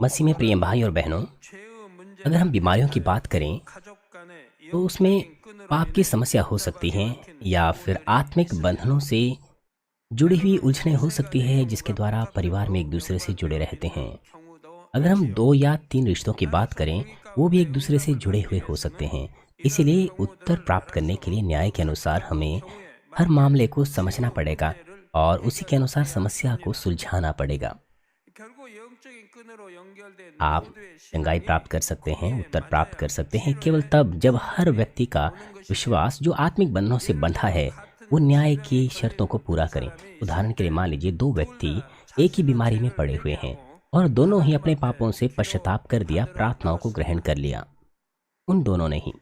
मसीह में प्रिय भाई और बहनों, अगर हम बीमारियों की बात करें तो उसमें पाप की समस्या हो सकती है या फिर आत्मिक बंधनों से जुड़ी हुई उलझनें हो सकती है जिसके द्वारा परिवार में एक दूसरे से जुड़े रहते हैं। अगर हम 2 या 3 रिश्तों की बात करें, वो भी एक दूसरे से जुड़े हुए हो सकते हैं। इसीलिए उत्तर प्राप्त करने के लिए न्याय के अनुसार हमें हर मामले को समझना पड़ेगा और उसी के अनुसार समस्या को सुलझाना पड़ेगा। आप चंगाई प्राप्त कर सकते हैं, उत्तर प्राप्त कर सकते हैं केवल तब जब हर व्यक्ति का विश्वास जो आत्मिक बंधनों से बंधा है वो न्याय की शर्तों को पूरा करें। उदाहरण के लिए मान लीजिए 2 व्यक्ति एक ही बीमारी में पड़े हुए हैं और दोनों ही अपने पापों से पश्चाताप कर दिया, प्रार्थनाओं को ग्रहण कर लिया। उन दोनों ने ही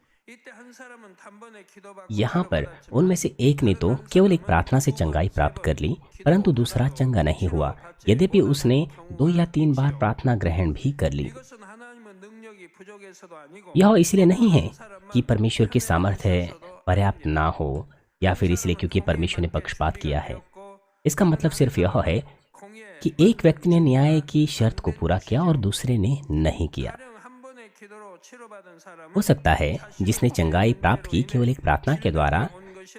यहाँ पर उनमें से एक ने तो केवल एक प्रार्थना से चंगाई प्राप्त कर ली, परंतु दूसरा चंगा नहीं हुआ, यद्यपि उसने 2 या 3 बार प्रार्थना ग्रहण भी कर ली। यह इसलिए नहीं है कि परमेश्वर की सामर्थ्य पर्याप्त ना हो या फिर इसलिए क्योंकि परमेश्वर ने पक्षपात किया है। इसका मतलब सिर्फ यह है कि एक व्यक्ति ने न्याय की शर्त को पूरा किया और दूसरे ने नहीं किया। हो सकता है जिसने चंगाई प्राप्त की केवल एक प्रार्थना के द्वारा,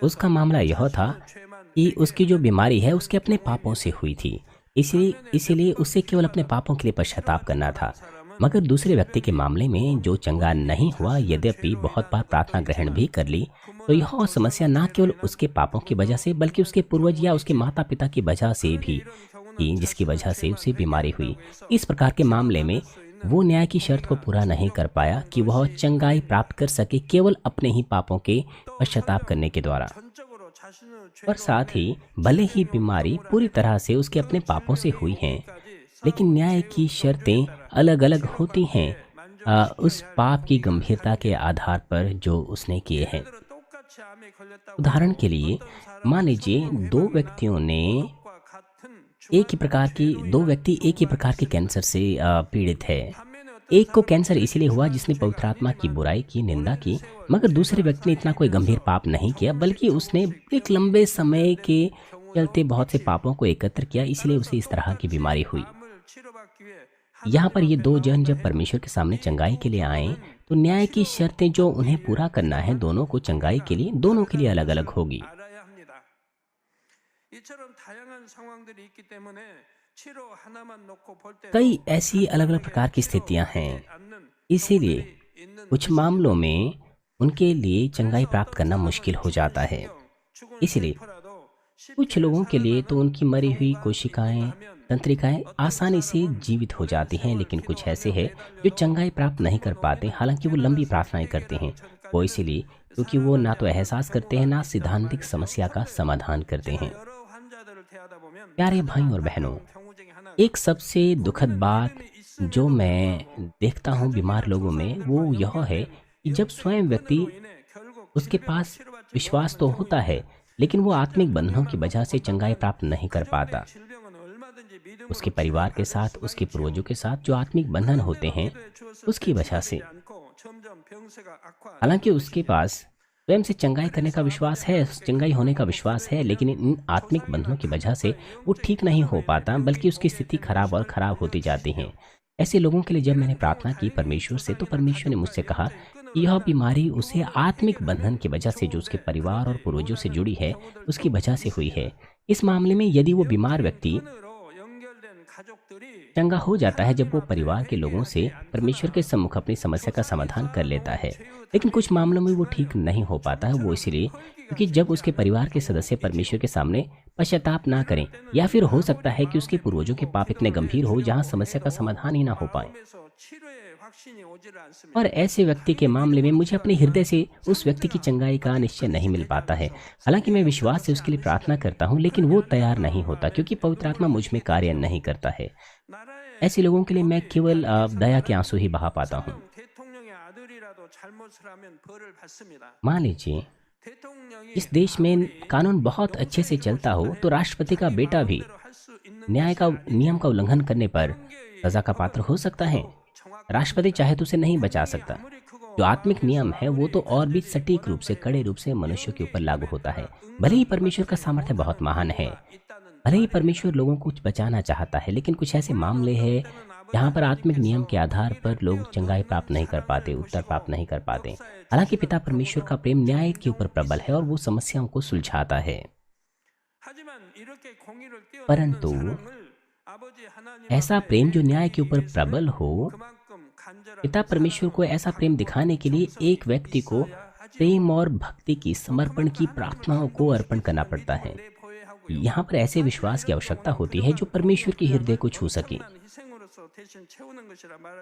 उसका मामला यह था कि उसकी जो बीमारी है उसके अपने पापों से हुई थी, इसीलिए उसे केवल अपने पापों के लिए पश्चाताप करना था। मगर दूसरे व्यक्ति के मामले में जो चंगा नहीं हुआ, यद्यपि बहुत बार प्रार्थना ग्रहण भी कर ली, तो यह समस्या न केवल उसके पापों की वजह से बल्कि उसके पूर्वज या उसके माता पिता की वजह से भी थी, जिसकी वजह से उसे बीमारी हुई। इस प्रकार के मामले में वो न्याय की शर्त को पूरा नहीं कर पाया कि वह चंगाई प्राप्त कर सके केवल अपने ही पापों के पश्चाताप करने के द्वारा। और साथ ही भले ही बीमारी पूरी तरह से उसके अपने पापों से हुई है, लेकिन न्याय की शर्तें अलग अलग होती हैं उस पाप की गंभीरता के आधार पर जो उसने किए हैं। उदाहरण के लिए मान लीजिए दो व्यक्ति एक ही प्रकार के कैंसर से पीड़ित है। एक को कैंसर इसीलिए हुआ जिसने पवित्र आत्मा की बुराई की, निंदा की, मगर दूसरे व्यक्ति ने इतना कोई गंभीर पाप नहीं किया, बल्कि उसने एक लंबे समय के चलते बहुत से पापों को एकत्र किया, इसलिए उसे इस तरह की बीमारी हुई। यहाँ पर ये 2 जन जब परमेश्वर के सामने चंगाई के लिए आए तो न्याय की शर्तें जो उन्हें पूरा करना है दोनों को चंगाई के लिए, दोनों के लिए अलग अलग होगी। कई ऐसी अलग अलग प्रकार की स्थितियां हैं, इसीलिए कुछ मामलों में उनके लिए चंगाई प्राप्त करना मुश्किल हो जाता है। इसलिए कुछ लोगों के लिए तो उनकी मरी हुई कोशिकाएं, तंत्रिकाएं आसानी से जीवित हो जाती हैं, लेकिन कुछ ऐसे हैं जो चंगाई प्राप्त नहीं कर पाते, हालांकि वो लंबी प्रार्थनाएं करते हैं। वो इसीलिए क्योंकि वो ना तो एहसास करते हैं ना सिद्धांतिक समस्या का समाधान करते हैं। प्यारे भाई और बहनों, एक सबसे दुखद बात जो मैं देखता हूँ बीमार लोगों में वो यह है कि जब स्वयं व्यक्ति, उसके पास विश्वास तो होता है लेकिन वो आत्मिक बंधनों की वजह से चंगाई प्राप्त नहीं कर पाता। उसके परिवार के साथ, उसके पूर्वजों के साथ जो आत्मिक बंधन होते हैं उसकी वजह से, हालांकि उसके पास स्वयं से चंगाई करने का विश्वास है, चंगाई होने का विश्वास है, लेकिन इन आत्मिक बंधनों की वजह से वो ठीक नहीं हो पाता, बल्कि उसकी स्थिति खराब और खराब होती जाती है। ऐसे लोगों के लिए जब मैंने प्रार्थना की परमेश्वर से, तो परमेश्वर ने मुझसे कहा कि यह बीमारी उसे आत्मिक बंधन की वजह से जो उसके परिवार और पूर्वजों से जुड़ी है उसकी वजह से हुई है। इस मामले में यदि वो बीमार व्यक्ति चंगा हो जाता है जब वो परिवार के लोगों से परमेश्वर के सम्मुख अपनी समस्या का समाधान कर लेता है, लेकिन कुछ मामलों में वो ठीक नहीं हो पाता है। वो इसलिए क्योंकि जब उसके परिवार के सदस्य परमेश्वर के सामने पश्चाताप ना करें, या फिर हो सकता है कि उसके पूर्वजों के पाप इतने गंभीर हो जहां समस्या का समाधान ही ना हो पाए। और ऐसे व्यक्ति के मामले में मुझे अपने हृदय से उस व्यक्ति की चंगाई का निश्चय नहीं मिल पाता है। हालांकि मैं विश्वास से उसके लिए प्रार्थना करता हूँ, लेकिन वो तैयार नहीं होता क्योंकि पवित्र आत्मा मुझ में कार्य नहीं करता है। ऐसे लोगों के लिए मैं केवल दया के आंसू ही बहा पाता हूँ। मान लीजिए इस देश में कानून बहुत अच्छे से चलता हो तो राष्ट्रपति का बेटा भी नियम का उल्लंघन करने पर सजा का पात्र हो सकता है। राष्ट्रपति चाहे तो उसे नहीं बचा सकता। जो आत्मिक नियम है वो तो और भी सटीक रूप से, कड़े रूप से मनुष्यों के ऊपर लागू होता है। भले ही परमेश्वर का सामर्थ्य बहुत महान है, भले ही परमेश्वर लोगों को कुछ बचाना चाहता है, लेकिन कुछ ऐसे मामले हैं जहाँ पर आत्मिक नियम के आधार पर लोग चंगाई प्राप्त नहीं कर पाते, उत्तर प्राप्त नहीं कर पाते। हालांकि पिता परमेश्वर का प्रेम न्याय के ऊपर प्रबल है और वो समस्याओं को सुलझाता है। परंतु ऐसा प्रेम जो न्याय के ऊपर प्रबल हो, पिता परमेश्वर को ऐसा प्रेम दिखाने के लिए एक व्यक्ति को प्रेम और भक्ति की, समर्पण की प्रार्थनाओं को अर्पण करना पड़ता है। यहाँ पर ऐसे विश्वास की आवश्यकता होती है जो परमेश्वर के हृदय को छू सके।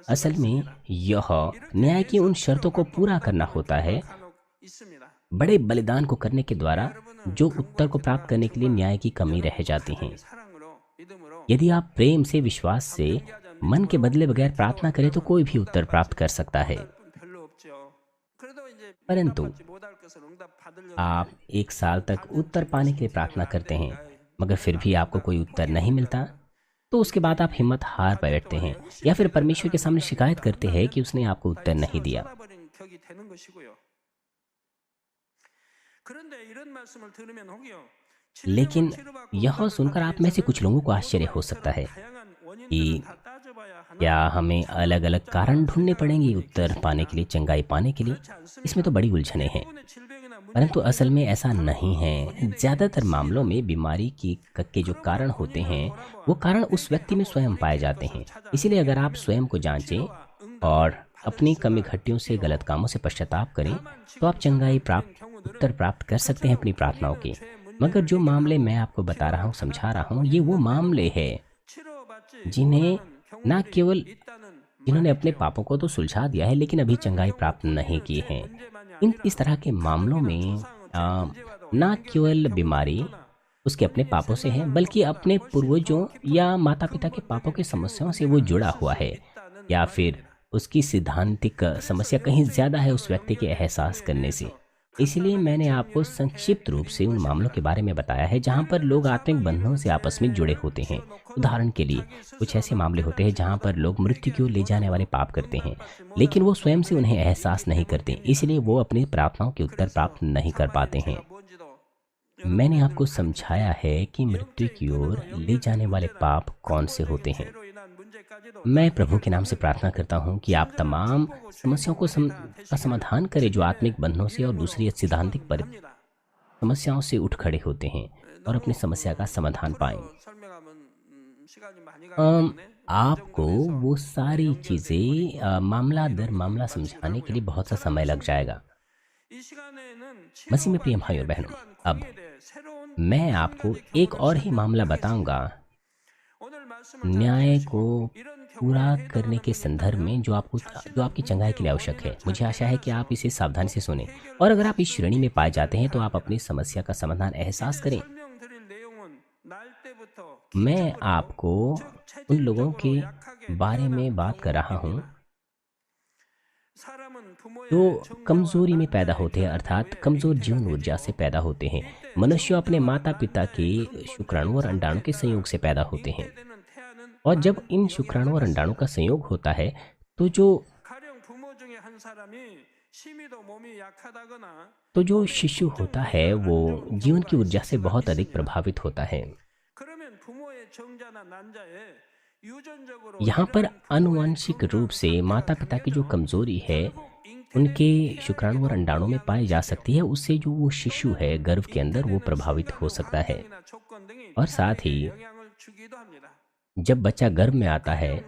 असल में यह न्याय की उन शर्तों को पूरा करना होता है, बड़े बलिदान को करने के द्वारा जो उत्तर को प्राप्त करने के लिए न्याय की कमी रह जाती है। यदि आप प्रेम से, विश्वास से, मन के बदले बगैर प्रार्थना करें तो कोई भी उत्तर प्राप्त कर सकता है। परंतु आप 1 साल तक उत्तर पाने के लिए प्रार्थना करते हैं, मगर फिर भी आपको कोई उत्तर नहीं मिलता, तो उसके बाद आप हिम्मत हार बैठते हैं या फिर परमेश्वर के सामने शिकायत करते हैं कि उसने आपको उत्तर नहीं दिया। लेकिन यह सुनकर आप में से कुछ लोगों को आश्चर्य हो सकता है कि क्या हमें अलग अलग कारण ढूंढने पड़ेंगे उत्तर पाने के लिए, चंगाई पाने के लिए? इसमें तो बड़ी उलझनें हैं। परंतु असल में ऐसा नहीं है। ज़्यादातर मामलों में बीमारी के जो कारण होते हैं, वो कारण उस व्यक्ति में स्वयं पाए जाते हैं। इसीलिए अगर आप स्वयं को जांचें और अपनी कमी घटियों से, गलत कामों से पश्चाताप करें, तो आप चंगाई प्राप्त, उत्तर प्राप्त कर सकते हैं अपनी प्रार्थनाओं के। मगर जो मामले मैं आपको बता रहा हूँ, समझा रहा हूँ, ये वो मामले हैं जिन्हें न केवल जिन्होंने अपने पापों को तो सुलझा दिया है, लेकिन अभी चंगाई प्राप्त नहीं की है। इस तरह के मामलों में न केवल बीमारी उसके अपने पापों से है, बल्कि अपने पूर्वजों या माता पिता के पापों की समस्याओं से वो जुड़ा हुआ है, या फिर उसकी सिद्धांतिक समस्या कहीं ज़्यादा है उस व्यक्ति के एहसास करने से। इसलिए मैंने आपको संक्षिप्त रूप से उन मामलों के बारे में बताया है जहां पर लोग आत्मिक बंधनों से आपस में जुड़े होते हैं। उदाहरण के लिए कुछ ऐसे मामले होते हैं जहां पर लोग मृत्यु की ओर ले जाने वाले पाप करते हैं, लेकिन वो स्वयं से उन्हें एहसास नहीं करते, इसलिए वो अपनी प्रार्थनाओं के उत्तर प्राप्त नहीं कर पाते हैं। मैंने आपको समझाया है कि मृत्यु की ओर ले जाने वाले पाप कौन से होते हैं। मैं प्रभु के नाम से प्रार्थना करता हूं कि आप तमाम समस्याओं का समाधान करें जो आत्मिक बंधनों से और दूसरी सिद्धांतिक समस्याओं से उठ खड़े होते हैं और अपनी समस्या का समाधान पाएं। आपको वो सारी चीज़ें मामला दर मामला समझाने के लिए बहुत सा समय लग जाएगा। मसीह में प्रिय भाई और बहनों, अब मैं आपको एक और ही मामला बताऊंगा न्याय को पूरा करने के संदर्भ में जो आपकी चंगाई के लिए आवश्यक है। मुझे आशा है कि आप इसे सावधानी से सुनें, और अगर आप इस श्रेणी में पाए जाते हैं तो आप अपनी समस्या का समाधान एहसास करें। मैं आपको उन लोगों के बारे में बात कर रहा हूं जो कमजोरी में पैदा होते हैं, अर्थात कमजोर जीवन ऊर्जा से पैदा होते हैं। मनुष्य अपने माता पिता के शुक्राणु और अंडाणु के संयोग से पैदा होते हैं, और जब इन शुक्राणु और अंडाणु का संयोग होता है तो जो शिशु होता है वो जीवन की ऊर्जा से बहुत अधिक प्रभावित होता है। यहाँ पर आनुवंशिक रूप से माता पिता की जो कमजोरी है उनके शुक्राणु और अंडाणु में पाई जा सकती है, उससे जो वो शिशु है गर्भ के अंदर वो प्रभावित हो सकता है। और साथ ही जब बच्चा गर्भ में आता है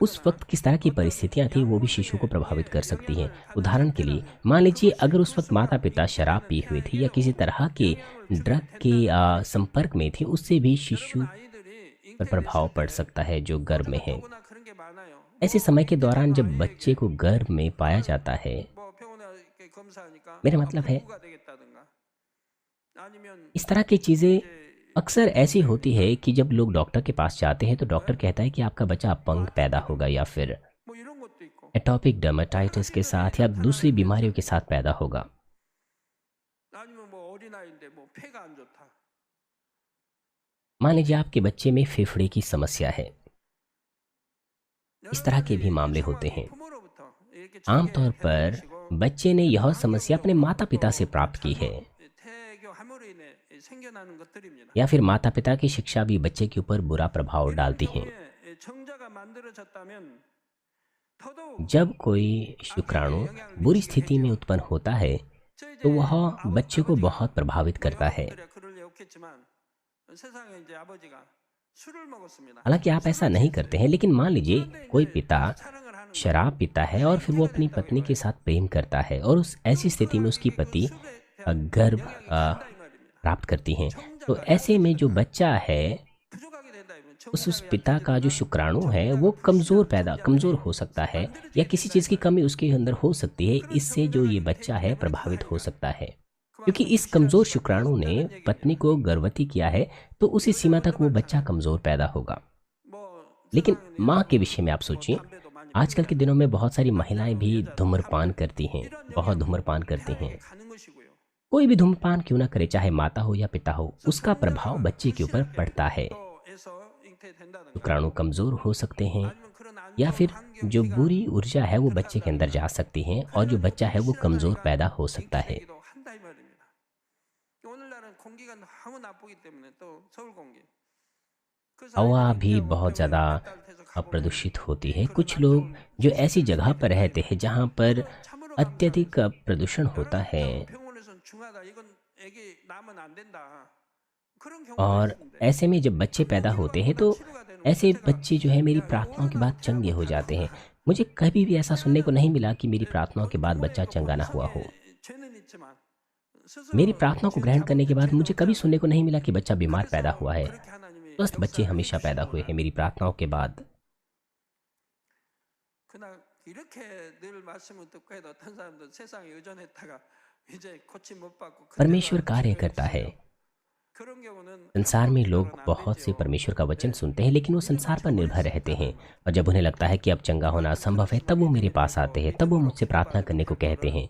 उस वक्त किस तरह की परिस्थितियां थी वो भी शिशु को प्रभावित कर सकती हैं। उदाहरण के लिए मान लीजिए अगर उस वक्त माता पिता शराब पी हुए थे या किसी तरह के ड्रग के संपर्क में थे, उससे भी शिशु पर प्रभाव पड़ सकता है जो गर्भ में है। ऐसे समय के दौरान जब बच्चे को गर्भ में पाया जाता है, मेरा मतलब है इस तरह की चीजें अक्सर ऐसी होती है कि जब लोग डॉक्टर के पास जाते हैं तो डॉक्टर कहता है कि आपका बच्चा अपंग पैदा होगा, या फिर एटॉपिक डर्मेटाइटिस के साथ या दूसरी बीमारियों के साथ पैदा होगा। मान लीजिए आपके बच्चे में फेफड़े की समस्या है। इस तरह के भी मामले होते हैं। आमतौर पर बच्चे ने यह समस्या अपने माता पिता से प्राप्त की है। या फिर माता पिता की शिक्षा भी बच्चे के ऊपर बुरा प्रभाव डालती हैं। जब कोई शुक्राणु बुरी स्थिति में उत्पन्न होता है तो वह बच्चे को बहुत प्रभावित करता है। हालांकि आप ऐसा नहीं करते हैं, लेकिन मान लीजिए कोई पिता शराब पीता है और फिर वो अपनी पत्नी के साथ प्रेम करता है और उस ऐसी स्थिति में उसकी पति गर्भ प्राप्त करती हैं। तो ऐसे में जो बच्चा है उस पिता का जो शुक्राणु है वो कमज़ोर हो सकता है, या किसी चीज़ की कमी उसके अंदर हो सकती है। इससे जो ये बच्चा है प्रभावित हो सकता है, क्योंकि इस कमज़ोर शुक्राणु ने पत्नी को गर्भवती किया है, तो उसी सीमा तक वो बच्चा कमज़ोर पैदा होगा। लेकिन माँ के विषय में आप सोचिए, आजकल के दिनों में बहुत सारी महिलाएं भी धूम्रपान करती हैं, बहुत धूम्रपान करती हैं। कोई भी धूम्रपान क्यों ना करे, चाहे माता हो या पिता हो, उसका प्रभाव बच्चे के ऊपर पड़ता है। शुक्राणु कमज़ोर हो सकते हैं, या फिर जो बुरी ऊर्जा है वो बच्चे के अंदर जा सकती है और जो बच्चा है वो कमज़ोर पैदा हो सकता है। हवा भी बहुत ज़्यादा प्रदूषित होती है। कुछ लोग जो ऐसी जगह पर रहते हैं जहाँ पर अत्यधिक प्रदूषण होता है, और ऐसे में जब बच्चे पैदा होते हैं तो ऐसे बच्चे जो है मेरी प्रार्थनाओं के बाद चंगे हो जाते हैं। मुझे कभी भी ऐसा सुनने को नहीं मिला कि मेरी प्रार्थनाओं के बाद बच्चा चंगा ना हुआ हो। मेरी प्रार्थनाओं को ग्रहण करने के बाद मुझे कभी सुनने को नहीं मिला कि बच्चा बीमार पैदा हुआ है। स्वस्थ बच्चे हमेशा पैदा हुए हैं मेरी प्रार्थनाओं के बाद। परमेश्वर कार्य करता है। संसार में लोग बहुत से परमेश्वर का वचन सुनते हैं, लेकिन वो संसार पर निर्भर रहते हैं, और जब उन्हें लगता है कि अब चंगा होना असंभव है, तब वो मेरे पास आते हैं, तब वो मुझसे प्रार्थना करने को कहते हैं।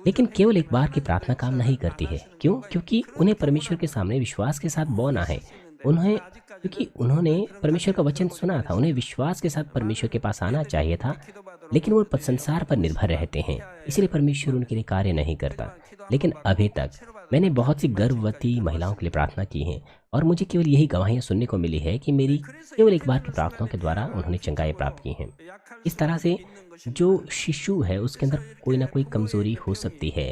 लेकिन केवल एक बार की प्रार्थना काम नहीं करती है। क्यों? क्योंकि उन्हें परमेश्वर के सामने विश्वास के साथ बोना है। क्योंकि उन्होंने परमेश्वर का वचन सुना था, उन्हें विश्वास के साथ परमेश्वर के पास आना चाहिए था, लेकिन वो संसार पर निर्भर रहते हैं, इसलिए परमेश्वर उनके लिए कार्य नहीं करता। लेकिन अभी तक मैंने बहुत सी गर्भवती महिलाओं के लिए प्रार्थना की है, और मुझे केवल यही गवाहियाँ सुनने को मिली है कि मेरी केवल एक बार की प्रार्थनाओं के द्वारा उन्होंने चंगाई प्राप्त की हैं। इस तरह से जो शिशु है उसके अंदर कोई ना कोई कमजोरी हो सकती है,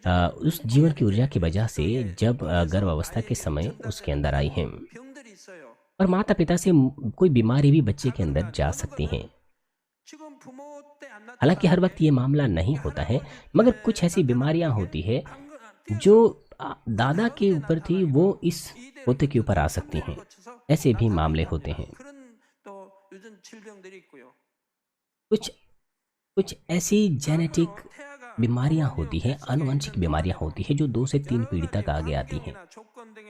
उस जीवन की ऊर्जा की वजह से, जब गर्भावस्था के समय उसके अंदर आई है। और माता पिता से कोई बीमारी भी बच्चे के अंदर जा सकती हैं। हालांकि हर वक्त ये मामला नहीं होता है, मगर कुछ ऐसी बीमारियां होती है जो दादा के ऊपर थी, वो इस पोते के ऊपर आ सकती हैं। ऐसे भी मामले होते हैं। कुछ कुछ ऐसी जेनेटिक बीमारियां होती हैं, आनुवंशिक बीमारियां होती हैं, जो 2 से 3 पीढ़ी तक आगे आती हैं।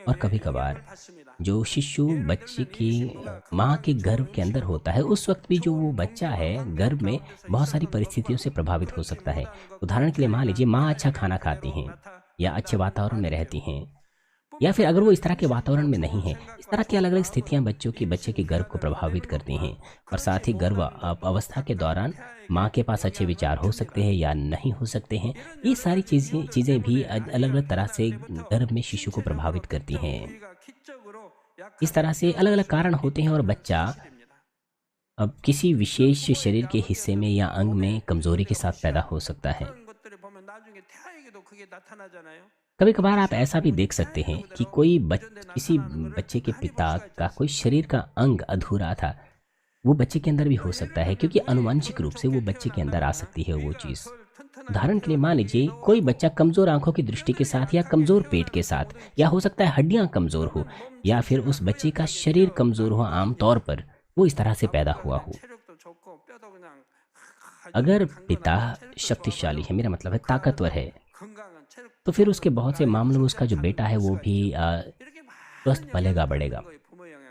और कभी कभार जो शिशु बच्चे की माँ के गर्भ के अंदर होता है, उस वक्त भी जो वो बच्चा है गर्भ में बहुत सारी परिस्थितियों से प्रभावित हो सकता है। उदाहरण के लिए मान लीजिए माँ अच्छा खाना खाती हैं, या अच्छे वातावरण में रहती हैं, या फिर अगर वो इस तरह के वातावरण में नहीं है, इस तरह की अलग अलग स्थितियां बच्चे के गर्भ को प्रभावित करती हैं। और साथ ही गर्भ अवस्था के दौरान माँ के पास अच्छे विचार हो सकते हैं या नहीं हो सकते हैं। ये सारी चीज़ें भी अलग अलग तरह से गर्भ में शिशु को प्रभावित करती हैं। इस तरह से अलग अलग कारण होते हैं, और बच्चा अब किसी विशेष शरीर के हिस्से में या अंग में कमजोरी के साथ पैदा हो सकता है। कभी कभार आप ऐसा भी देख सकते हैं कि किसी बच्चे के पिता का कोई शरीर का अंग अधूरा था, वो बच्चे के अंदर भी हो सकता है, क्योंकि आनुवंशिक रूप से वो बच्चे के अंदर आ सकती है वो चीज़। उदाहरण के लिए मान लीजिए कोई बच्चा कमज़ोर आंखों की दृष्टि के साथ, या कमज़ोर पेट के साथ, या हो सकता है हड्डियां कमज़ोर हो, या फिर उस बच्चे का शरीर कमज़ोर हो, आमतौर पर वो इस तरह से पैदा हुआ हो। अगर पिता शक्तिशाली है, मेरा मतलब है ताकतवर है, तो फिर उसके बहुत से मामलों में उसका जो बेटा है वो भी स्वस्थ पलेगा बढ़ेगा।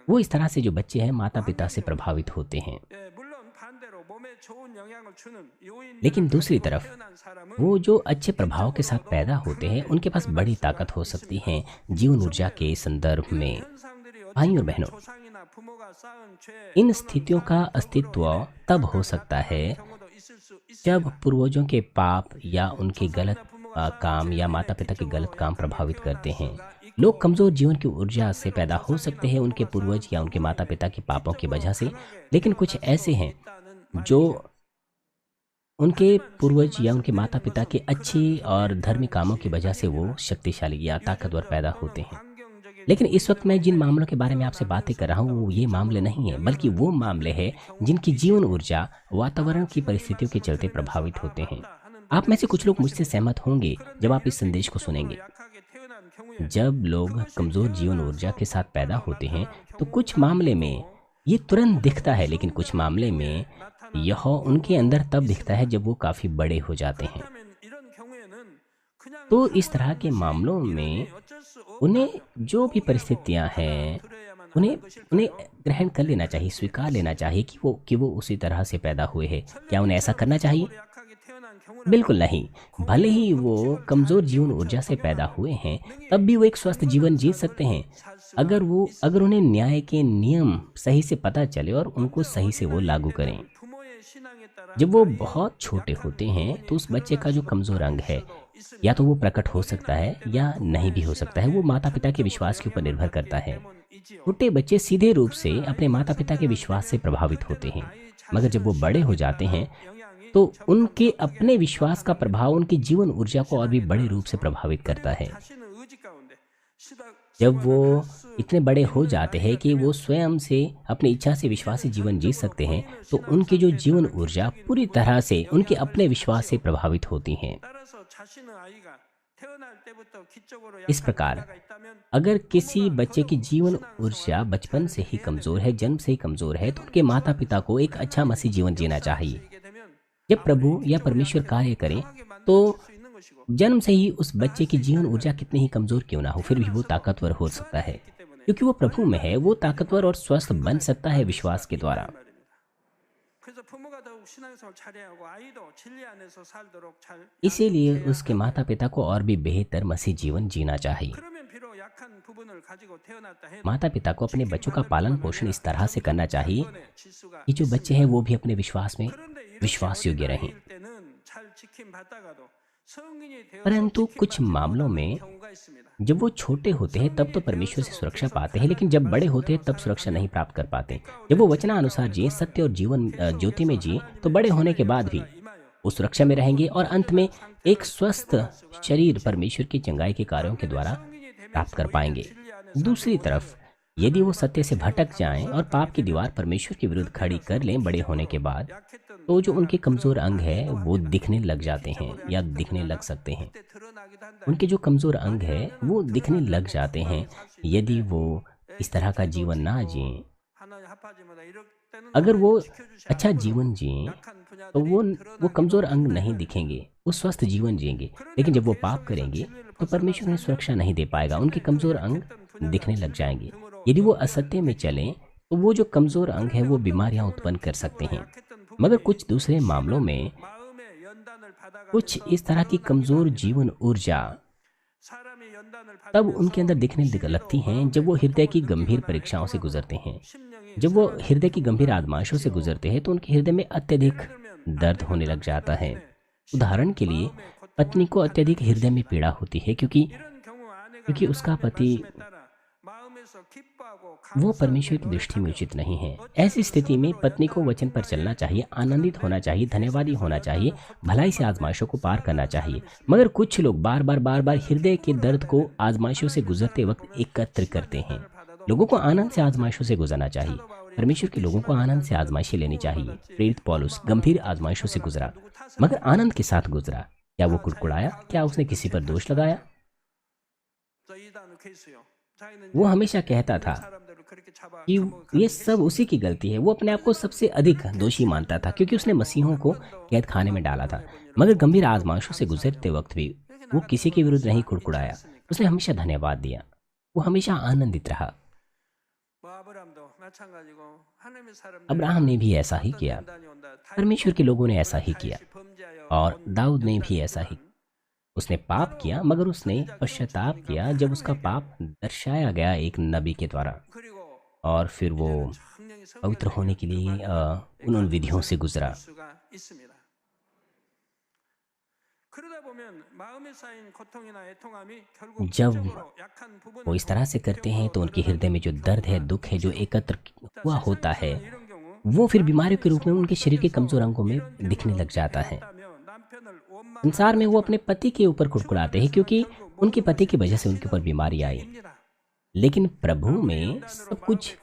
वो इस तरह से जो बच्चे हैं माता पिता से प्रभावित होते हैं। लेकिन दूसरी तरफ वो जो अच्छे प्रभाव के साथ पैदा होते हैं, उनके पास बड़ी ताकत हो सकती है जीवन ऊर्जा के संदर्भ में। भाइयों और बहनों, इन स्थितियों का अस्तित्व तब हो सकता है जब पूर्वजों के पाप या उनके गलत काम या माता पिता के गलत काम प्रभावित करते हैं। लोग कमज़ोर जीवन की ऊर्जा से पैदा हो सकते हैं उनके पूर्वज या उनके माता पिता के पापों की वजह से, लेकिन कुछ ऐसे हैं जो उनके पूर्वज या उनके माता पिता के अच्छे और धार्मिक कामों की वजह से वो शक्तिशाली या ताकतवर पैदा होते हैं। लेकिन इस वक्त मैं जिन मामलों के बारे में आपसे बातें कर रहा हूँ वो ये मामले नहीं हैं, बल्कि वो मामले हैं जिनकी जीवन ऊर्जा वातावरण की परिस्थितियों के चलते प्रभावित होते हैं। आप में से कुछ लोग मुझसे सहमत होंगे जब आप इस संदेश को सुनेंगे। जब लोग कमज़ोर जीवन ऊर्जा के साथ पैदा होते हैं तो कुछ मामले में ये तुरंत दिखता है, लेकिन कुछ मामले में यह उनके अंदर तब दिखता है जब वो काफ़ी बड़े हो जाते हैं। तो इस तरह के मामलों में उन्हें जो भी परिस्थितियां हैं उन्हें उन्हें ग्रहण कर लेना चाहिए, स्वीकार लेना चाहिए कि वो उसी तरह से पैदा हुए हैं। क्या उन्हें ऐसा करना चाहिए? बिल्कुल नहीं। भले ही वो कमज़ोर जीवन ऊर्जा से पैदा हुए हैं, तब भी वो एक स्वस्थ जीवन जी सकते हैं अगर उन्हें न्याय के नियम सही से पता चले और उनको सही से वो लागू करें। जब वो बहुत छोटे होते हैं तो उस बच्चे का जो कमज़ोर अंग है या तो वो प्रकट हो सकता है या नहीं भी हो सकता है, वो माता पिता के विश्वास के ऊपर निर्भर करता है। छोटे बच्चे सीधे रूप से अपने माता पिता के विश्वास से प्रभावित होते हैं, मगर जब वो बड़े हो जाते हैं तो उनके अपने विश्वास का प्रभाव उनकी जीवन ऊर्जा को और भी बड़े रूप से प्रभावित करता है। जब वो इतने बड़े हो जाते हैं कि वो स्वयं से अपनी इच्छा से विश्वासी जीवन जी सकते हैं, तो उनकी जो जीवन ऊर्जा पूरी तरह से उनके अपने विश्वास से प्रभावित होती हैं। इस प्रकार अगर किसी बच्चे की जीवन ऊर्जा बचपन से ही कमजोर है, जन्म से ही कमजोर है, तो उनके माता पिता को एक अच्छा मसीह जीवन जीना चाहिए। जब प्रभु या परमेश्वर कार्य करें तो जन्म से ही उस बच्चे की जीवन ऊर्जा कितनी ही कमजोर क्यों ना हो, फिर भी वो ताकतवर हो सकता है, क्योंकि वो प्रभु में है। वो ताकतवर और स्वस्थ बन सकता है विश्वास के द्वारा। इसीलिए उसके माता पिता को और भी बेहतर मसीह जीवन जीना चाहिए। माता पिता को अपने बच्चों का पालन पोषण इस तरह से करना चाहिए कि जो बच्चे हैं वो भी अपने विश्वास में विश्वास योग्य रहें। परंतु कुछ मामलों में जब वो छोटे होते हैं तब तो परमेश्वर से सुरक्षा पाते हैं, लेकिन जब बड़े होते हैं तब सुरक्षा नहीं प्राप्त कर पाते। जब वो वचनानुसार जिए, सत्य और जीवन ज्योति में जिए, तो बड़े होने के बाद भी वो सुरक्षा में रहेंगे और अंत में एक स्वस्थ शरीर परमेश्वर की चंगाई के कार्यों के द्वारा प्राप्त कर पाएंगे। दूसरी तरफ यदि वो सत्य से भटक जाएं और पाप की दीवार परमेश्वर के विरुद्ध खड़ी कर लें बड़े होने के बाद, तो जो उनके कमज़ोर अंग है वो दिखने लग जाते हैं या दिखने लग सकते हैं। उनके जो कमज़ोर अंग है वो दिखने लग जाते हैं यदि वो इस तरह का जीवन ना जिएं। अगर वो अच्छा जीवन जिएं तो वो कमज़ोर अंग नहीं दिखेंगे, वो स्वस्थ जीवन जिएंगे। लेकिन जब वो पाप करेंगे तो परमेश्वर उन्हें सुरक्षा नहीं दे पाएगा, उनके कमज़ोर अंग दिखने लग जाएंगे। यदि वो असत्य में चलें तो वो जो कमज़ोर अंग है वो बीमारियां उत्पन्न कर सकते हैं। मगर कुछ दूसरे मामलों में कुछ इस तरह की कमज़ोर जीवन ऊर्जा तब उनके अंदर दिखने लगती हैं जब वो हृदय की गंभीर परीक्षाओं से गुजरते हैं। जब वो हृदय की गंभीर आजमाइशों से गुजरते हैं तो उनके हृदय में अत्यधिक दर्द होने लग जाता है। उदाहरण के लिए पत्नी को अत्यधिक हृदय में पीड़ा होती है क्योंकि उसका पति वो परमेश्वर की दृष्टि में उचित नहीं है। ऐसी स्थिति में पत्नी को वचन पर चलना चाहिए, आनंदित होना चाहिए, धन्यवादी होना चाहिए, भलाई से आजमाइशों को पार करना चाहिए। मगर कुछ लोग बार बार हृदय के दर्द को आजमाइशों से गुजरते वक्त एकत्र करते हैं। लोगों को आनंद से आजमाइशों से गुजरना चाहिए। परमेश्वर के लोगों को आनंद से आजमाइशें लेनी चाहिए। प्रेरित पौलुस गंभीर आजमाइशों से गुजरा, मगर आनंद के साथ गुजरा। क्या वो कुड़कुड़ाया? क्या उसने किसी पर दोष लगाया? वो हमेशा कहता था कि ये सब उसी की गलती है। वो अपने आप को सबसे अधिक दोषी मानता था क्योंकि उसने मसीहों को कैद खाने में डाला था। मगर गंभीर आजमाइशों से गुजरते वक्त भी वो किसी के विरुद्ध नहीं कुड़कुड़ाया। उसने हमेशा धन्यवाद दिया, वो हमेशा आनंदित रहा। अब्राहम ने भी ऐसा ही किया, परमेश्वर के लोगों ने ऐसा ही किया, और दाऊद ने भी ऐसा ही। उसने पाप किया मगर उसने पश्चाताप किया जब उसका पाप दर्शाया गया एक नबी के द्वारा, और फिर वो पवित्र होने के लिए उन विधियों से गुजरा। जब वो इस तरह से करते हैं तो उनके हृदय में जो दर्द है, दुख है, जो एकत्र हुआ होता है, वो फिर बीमारियों के रूप में उनके शरीर के कमजोर अंगों में दिखने लग जाता है। संसार में वो अपने पति के ऊपर कुड़कुड़ाते हैं क्योंकि उनके पति की वजह से उनके ऊपर बीमारी आई। लेकिन प्रभु में सब कुछ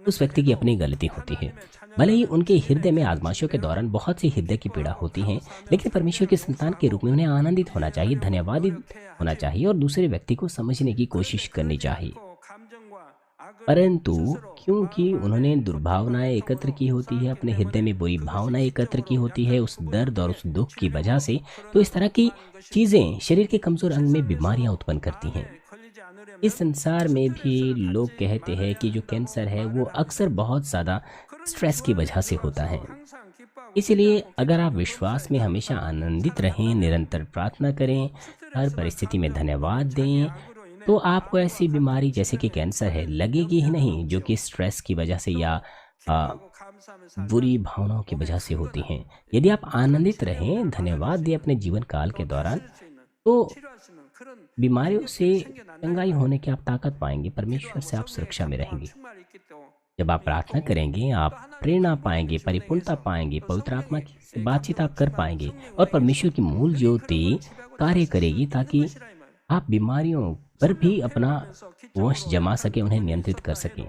उस व्यक्ति की अपनी गलती होती है। भले ही उनके हृदय में आजमाइशों के दौरान बहुत सी हृदय की पीड़ा होती है, लेकिन परमेश्वर के संतान के रूप में उन्हें आनंदित होना चाहिए, धन्यवादी होना चाहिए और दूसरे व्यक्ति को समझने की कोशिश करनी चाहिए। परंतु क्योंकि उन्होंने दुर्भावनाएं एकत्र की होती है, अपने हृदय में बुरी भावनाएं एकत्र की होती है उस दर्द और उस दुख की वजह से, तो इस तरह की चीजें शरीर के कमजोर अंग में बीमारियां उत्पन्न करती हैं। इस संसार में भी लोग कहते हैं कि जो कैंसर है वो अक्सर बहुत ज़्यादा स्ट्रेस की वजह से होता है। इसलिए अगर आप विश्वास में हमेशा आनंदित रहें, निरंतर प्रार्थना करें, हर परिस्थिति में धन्यवाद दें, तो आपको ऐसी बीमारी जैसे कि कैंसर है लगेगी ही नहीं, जो कि स्ट्रेस की वजह से या आ, बुरी भावनाओं की वजह से होती हैं। यदि आप आनंदित रहें, धन्यवाद दें अपने जीवन काल के दौरान, तो बीमारियों से चंगाई होने की आप ताकत पाएंगे, परमेश्वर से आप सुरक्षा में रहेंगे। जब आप प्रार्थना करेंगे, आप प्रेरणा पाएंगे, परिपूर्णता पाएंगे, पवित्र आत्मा की से बातचीत आप कर पाएंगे और परमेश्वर की मूल ज्योति कार्य करेगी ताकि आप बीमारियों पर भी अपना वंश जमा सके, उन्हें नियंत्रित कर सकें।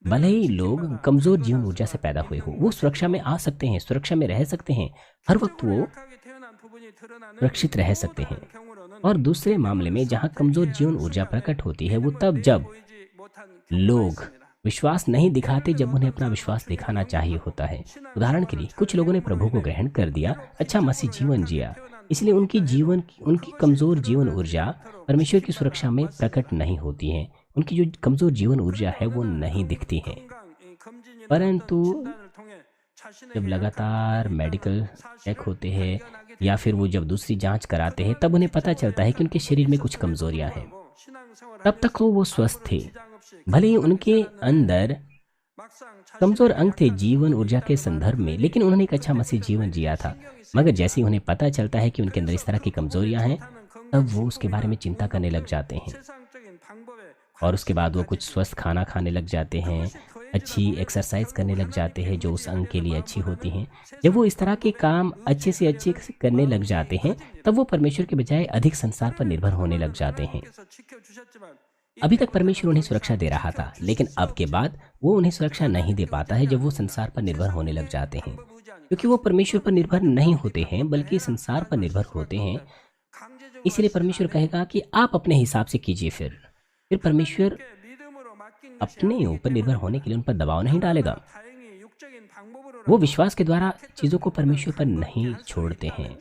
भले ही लोग कमजोर जीवन ऊर्जा से पैदा हुए हो, वो सुरक्षा में आ सकते हैं, सुरक्षा में रह सकते हैं, हर वक्त वो सुरक्षित रह सकते हैं। और दूसरे मामले में जहाँ कमजोर जीवन ऊर्जा प्रकट होती है, वो तब जब लोग विश्वास नहीं दिखाते, जब उन्हें अपना विश्वास दिखाना चाहिए होता है। उदाहरण के लिए कुछ लोगों ने प्रभु को ग्रहण कर दिया, अच्छा मसीह जीवन जिया, इसलिए उनकी कमजोर जीवन ऊर्जा परमेश्वर की सुरक्षा में प्रकट नहीं होती है, उनकी जो कमजोर जीवन ऊर्जा है वो नहीं दिखती है। परंतु जब लगातार मेडिकल चेक होते हैं या फिर वो जब दूसरी जांच कराते हैं, तब उन्हें पता चलता है कि उनके शरीर में कुछ कमजोरियां हैं। तब तक तो वो स्वस्थ थे, भले ही उनके अंदर कमजोर अंग थे जीवन ऊर्जा के संदर्भ में, लेकिन उन्होंने एक अच्छा मसीह जीवन जिया था। मगर जैसे ही उन्हें पता चलता है कि उनके अंदर इस तरह की कमजोरियां हैं, तब वो उसके बारे में चिंता करने लग जाते हैं और उसके बाद वो कुछ स्वस्थ खाना खाने लग जाते हैं, अच्छी एक्सरसाइज करने लग जाते हैं जो उस अंग के लिए अच्छी होती हैं। जब वो इस तरह के काम अच्छे से अच्छे करने लग जाते हैं, तब वो परमेश्वर के बजाय अधिक संसार पर निर्भर होने लग जाते हैं। अभी तक परमेश्वर उन्हें सुरक्षा दे रहा था, लेकिन अब के बाद वो उन्हें सुरक्षा नहीं दे पाता है जब वो संसार पर निर्भर होने लग जाते हैं, क्योंकि वो परमेश्वर पर निर्भर नहीं होते हैं बल्कि संसार पर निर्भर होते हैं। इसलिए परमेश्वर कहेगा कि आप अपने हिसाब से कीजिए। फिर परमेश्वर अपने ऊपर निर्भर होने के लिए उन पर दबाव नहीं डालेगा। वो विश्वास के द्वारा चीजों को परमेश्वर पर नहीं छोड़ते हैं।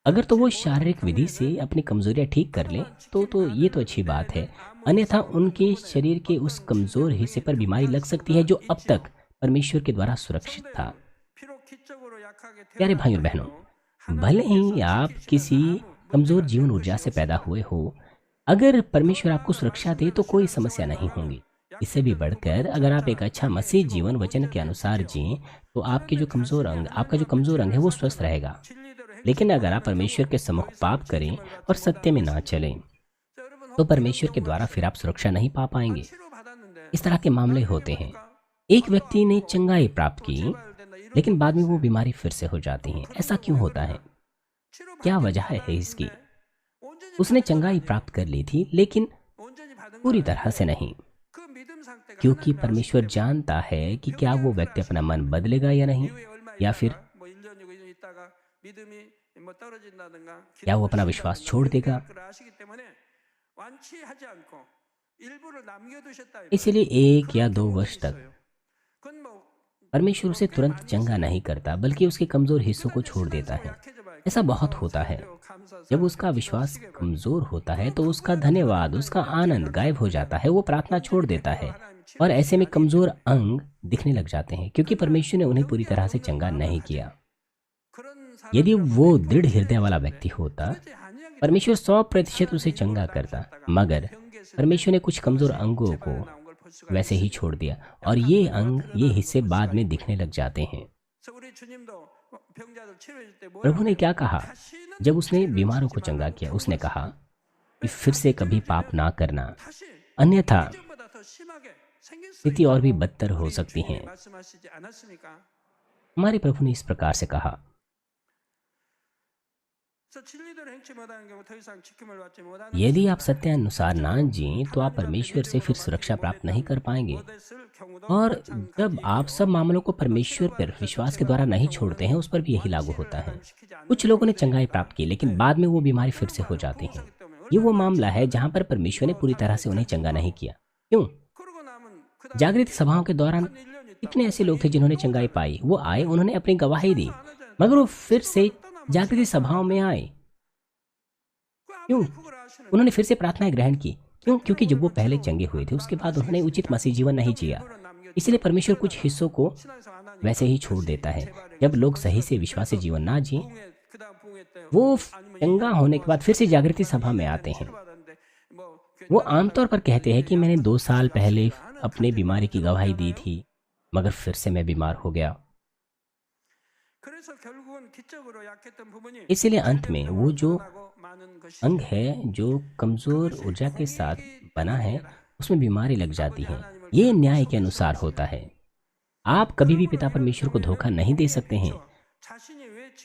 अगर तो वो शारीरिक विधि से अपनी कमजोरियां ठीक कर लें तो ये तो अच्छी बात है, अन्यथा उनके शरीर के उस कमजोर हिस्से पर बीमारी लग सकती है जो अब तक परमेश्वर के द्वारा सुरक्षित था। प्यारे भाइयों और बहनों, भले ही आप किसी कमजोर जीवन ऊर्जा से पैदा हुए हो, अगर परमेश्वर आपको सुरक्षा दे तो कोई समस्या नहीं होगी। इससे भी बढ़कर अगर आप एक अच्छा मसीह जीवन वचन के अनुसार जिएं, तो आपका जो कमजोर अंग है वो स्वस्थ रहेगा। लेकिन अगर आप परमेश्वर के सम्मुख पाप करें और सत्य में ना चलें, तो परमेश्वर के द्वारा फिर आप सुरक्षा नहीं पा पाएंगे। इस तरह के मामले होते हैं। एक व्यक्ति ने चंगाई प्राप्त की, लेकिन बाद में वो बीमारी फिर से हो जाती है। ऐसा क्यों होता है? क्या वजह है इसकी? उसने चंगाई प्राप्त कर ली थी, लेकिन पूरी तरह से नहीं, क्योंकि परमेश्वर जानता है कि क्या वो व्यक्ति अपना मन बदलेगा या नहीं, या फिर क्या वो अपना विश्वास छोड़ देगा। इसलिए 1 या 2 वर्ष तक परमेश्वर उसे तुरंत चंगा नहीं करता, बल्कि उसके कमजोर हिस्सों को छोड़ देता है। ऐसा बहुत होता है। जब उसका विश्वास कमजोर होता है तो उसका धन्यवाद, उसका आनंद गायब हो जाता है, वो प्रार्थना छोड़ देता है और ऐसे में कमजोर अंग दिखने लग जाते हैं, क्योंकि परमेश्वर ने उन्हें पूरी तरह से चंगा नहीं किया। यदि वो दृढ़ हृदय वाला व्यक्ति होता, परमेश्वर 100% उसे चंगा करता, मगर परमेश्वर ने कुछ कमजोर अंगों को वैसे ही छोड़ दिया और ये हिस्से बाद में दिखने लग जाते हैं। प्रभु ने क्या कहा? जब उसने बीमारों को चंगा किया, उसने कहा कि फिर से कभी पाप ना करना, अन्यथा स्थिति और भी बदतर हो सकती है। हमारे प्रभु ने इस प्रकार से कहा। यदि आप सत्य अनुसार ना जिएं तो आप परमेश्वर से फिर सुरक्षा प्राप्त नहीं कर पाएंगे। और जब आप सब मामलों को परमेश्वर पर विश्वास के द्वारा नहीं छोड़ते हैं, उस पर भी यही लागू होता है। कुछ लोगों ने चंगाई प्राप्त की, लेकिन बाद में वो बीमारी फिर से हो जाती है। ये वो मामला है जहां पर परमेश्वर ने पूरी तरह से उन्हें चंगा नहीं किया। क्यों? जागृत सभाओं के दौरान कितने ऐसे लोग थे जिन्होंने चंगाई पाई? वो आए, उन्होंने अपनी गवाही दी, मगर वो फिर से जागृत सभाओं में आए। क्यों? उन्होंने फिर से प्रार्थनाएं ग्रहण की। क्यों? क्योंकि जब वो पहले चंगे हुए थे, उसके बाद उन्होंने उचित मसीह जीवन नहीं जिया। इसलिए परमेश्वर कुछ हिस्सों को वैसे ही छोड़ देता है। जब लोग सही से विश्वासी जीवन ना जिए, वो चंगा होने के बाद फिर से जागृति सभा में आते हैं। वो आमतौर पर कहते हैं कि मैंने 2 साल पहले अपने बीमारी की गवाही दी थी, मगर फिर से मैं बीमार हो गया। इसलिए अंत में वो जो अंग है, जो कमजोर ऊर्जा के साथ बना है, उसमें बीमारी लग जाती है। ये न्याय के अनुसार होता है। आप कभी भी पिता परमेश्वर को धोखा नहीं दे सकते हैं।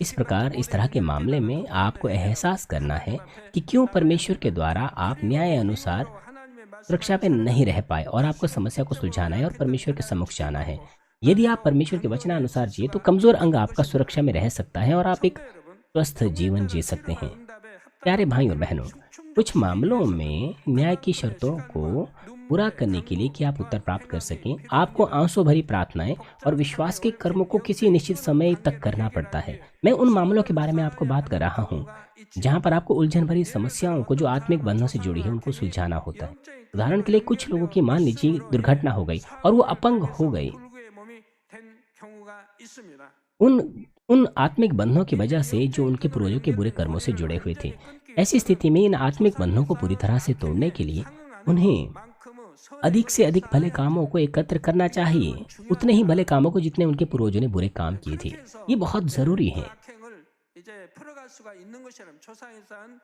इस प्रकार इस तरह के मामले में आपको एहसास करना है कि क्यों परमेश्वर के द्वारा आप न्याय अनुसार सुरक्षा पे नहीं रह पाए, और आपको समस्या को सुलझाना है और परमेश्वर के सम्मुख जाना है। यदि आप परमेश्वर के वचनानुसार जिए तो कमजोर अंग आपका सुरक्षा में रह सकता है और आप एक स्वस्थ जीवन जी सकते हैं। प्यारे भाई और बहनों, कुछ मामलों में न्याय की शर्तों को पूरा करने के लिए कि आप उत्तर प्राप्त कर सकें, आपको आंसू भरी प्रार्थनाएं और विश्वास के कर्मों को किसी निश्चित समय तक करना पड़ता है। मैं उन मामलों के बारे में आपको बात कर रहा हूँ जहाँ पर आपको उलझन भरी समस्याओं को जो आत्मिक बंधनों से जुड़ी है, उनको सुलझाना होता है। उदाहरण के लिए, कुछ लोगों की मान लीजिए दुर्घटना हो गई और वो अपंग हो गई। उन उन आत्मिक बंधनों की वजह से जो उनके पूर्वजों के बुरे कर्मों से जुड़े हुए थे। ऐसी स्थिति में इन आत्मिक बंधनों को पूरी तरह से तोड़ने के लिए उन्हें अधिक से अधिक भले कामों को एकत्र करना चाहिए, उतने ही भले कामों को जितने उनके पूर्वजों ने बुरे काम किए थे। ये बहुत जरूरी है।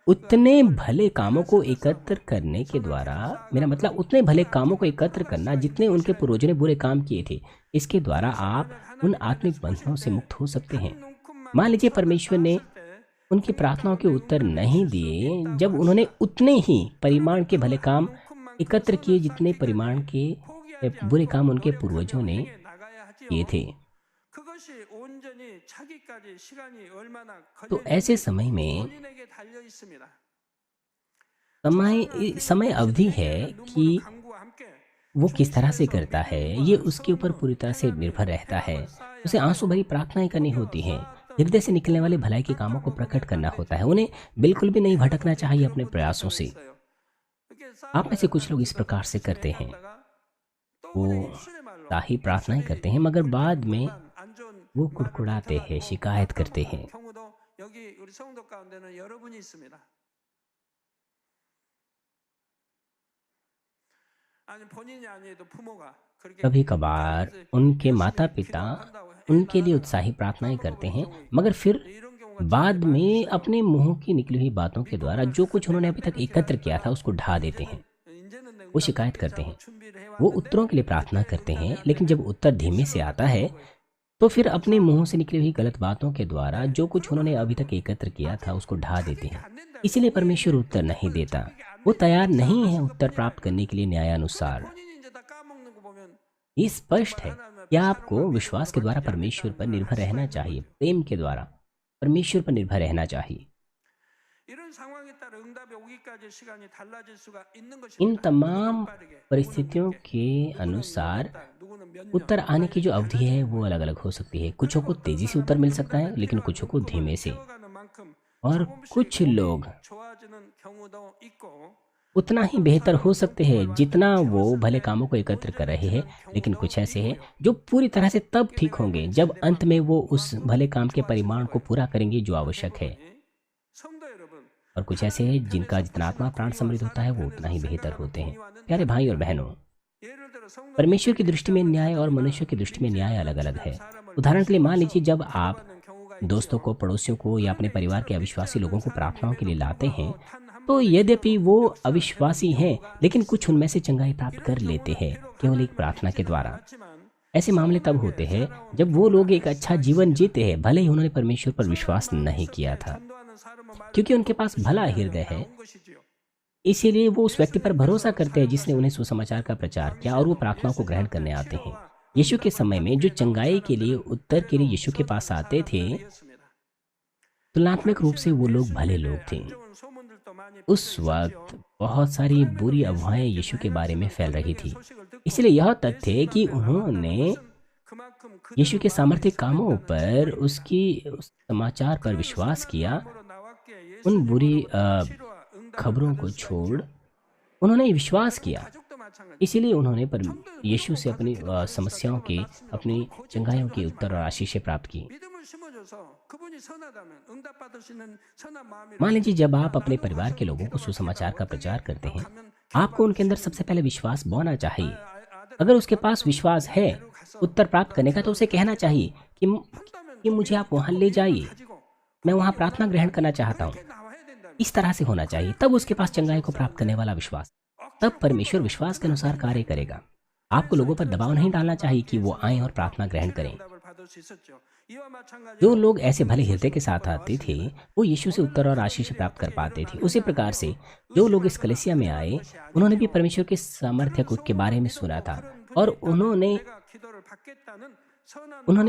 उतने भले कामों को एकत्र करने के द्वारा, मेरा मतलब उतने भले कामों को एकत्र करना जितने उनके पूर्वजों ने बुरे काम किए थे, इसके द्वारा आप उन आत्मिक बंधनों से मुक्त हो सकते हैं। मान लीजिए परमेश्वर ने उनकी प्रार्थनाओं के उत्तर नहीं दिए जब उन्होंने उतने ही परिमाण के भले काम एकत्र किए जितने परिमाण के बुरे काम उनके पूर्वजों ने किए थे। तो ऐसे समय में समय अवधि है कि वो किस तरह से करता है, ये उसके ऊपर पूरी तरह से निर्भर रहता है। उसे आंसू भरी प्रार्थनाएं करनी होती हैं, हृदय से निकलने वाले भलाई के कामों को प्रकट करना होता है। उन्हें बिल्कुल भी नहीं भटकना चाहिए अपने प्रयासों से। आप में से कुछ लोग इस प्रकार से करते हैं, वो ताही प्रार्थनाएं करते हैं, मगर बाद में वो कुड़कुड़ाते हैं, शिकायत करते हैं। कभी कभार उनके माता पिता उनके लिए उत्साही प्रार्थनाएं करते हैं, मगर फिर बाद में अपने मुंह की निकली हुई बातों के द्वारा जो कुछ उन्होंने अभी तक एकत्र किया था उसको ढा देते हैं। वो शिकायत करते हैं, वो उत्तरों के लिए प्रार्थना करते हैं, लेकिन जब उत्तर धीमे से आता है तो फिर अपने मुंह से निकली हुई गलत बातों के द्वारा जो कुछ उन्होंने अभी तक एकत्र किया था उसको ढा देते हैं। इसीलिए परमेश्वर उत्तर नहीं देता। वो तैयार नहीं है उत्तर प्राप्त करने के लिए न्यायानुसार। ये स्पष्ट है कि आपको विश्वास के द्वारा परमेश्वर पर निर्भर रहना चाहिए, प्रेम के द्वारा परमेश्वर पर निर्भर रहना चाहिए। इन तमाम परिस्थितियों के अनुसार उत्तर आने की जो अवधि है वो अलग अलग हो सकती है। कुछों को तेजी से उत्तर मिल सकता है, लेकिन कुछों को धीमे से, और कुछ लोग उतना ही बेहतर हो सकते हैं जितना वो भले कामों को एकत्र कर रहे हैं, लेकिन कुछ ऐसे हैं जो पूरी तरह से तब ठीक होंगे जब अंत में वो उस भले काम के परिमाण को पूरा करेंगे जो आवश्यक है। और कुछ ऐसे हैं जिनका जितना आत्मा प्राण समृद्ध होता है वो उतना ही बेहतर होते हैं। प्यारे भाई और बहनों, परमेश्वर की दृष्टि में न्याय और मनुष्य की दृष्टि में न्याय अलग अलग है। उदाहरण के लिए मान लीजिए, जब आप दोस्तों को, पड़ोसियों को या अपने परिवार के अविश्वासी लोगों को प्रार्थनाओं के लिए लाते हैं, तो यद्यपि वो अविश्वासी हैं, लेकिन कुछ उनमें से चंगाई प्राप्त कर लेते हैं केवल एक प्रार्थना के द्वारा। ऐसे मामले तब होते हैं जब वो लोग एक अच्छा जीवन जीते हैं, भले ही उन्होंने परमेश्वर पर विश्वास नहीं किया था। क्योंकि उनके पास भला हृदय है, इसीलिए वो उस व्यक्ति पर भरोसा करते हैं जिसने उन्हें सुसमाचार का प्रचार किया, और वो प्रार्थनाओं को ग्रहण करने आते हैं। यीशु के समय में जो चंगाई के लिए, उत्तर के लिए यीशु के पास आते थे, तुलनात्मक रूप से वो लोग भले लोग थे। उस वक्त बहुत सारी बुरी अफवाहें यीशु के बारे में फैल रही थी। इसलिए यह तथ्य है कि उन्होंने यीशु के सामर्थ्य कामों पर, उसकी उस समाचार पर विश्वास किया। उन बुरी खबरों को छोड़ उन्होंने विश्वास किया। इसीलिए उन्होंने पर यीशु से अपनी समस्याओं के, अपनी चंगाइयों के उत्तर और आशीषें प्राप्त की। मान लीजिए, जब आप अपने परिवार के लोगों को सुसमाचार का प्रचार करते हैं, आपको उनके अंदर सबसे पहले विश्वास बोना चाहिए। अगर उसके पास विश्वास है उत्तर प्राप्त करने का, तो उसे कहना चाहिए कि मुझे आप वहां ले जाइए, मैं वहां प्रार्थना ग्रहण करना चाहता हूँ। इस तरह से होना चाहिए। तब उसके पास चंगाई को प्राप्त करने वाला विश्वास, तब परमेश्वर विश्वास के अनुसार कार्य करेगा। आपको लोगों पर दबाव नहीं डालना चाहिए कि वो आएं और प्रार्थना ग्रहण करें। जो लोग ऐसे भले हृदय के साथ आते थे, वो यीशु से उत्तर और आशीष प्राप्त कर पाते थे। उसी प्रकार से जो लोग इस कलीसिया में आए, उन्होंने भी परमेश्वर के सामर्थ्य के बारे में सुना था, और उन्होंने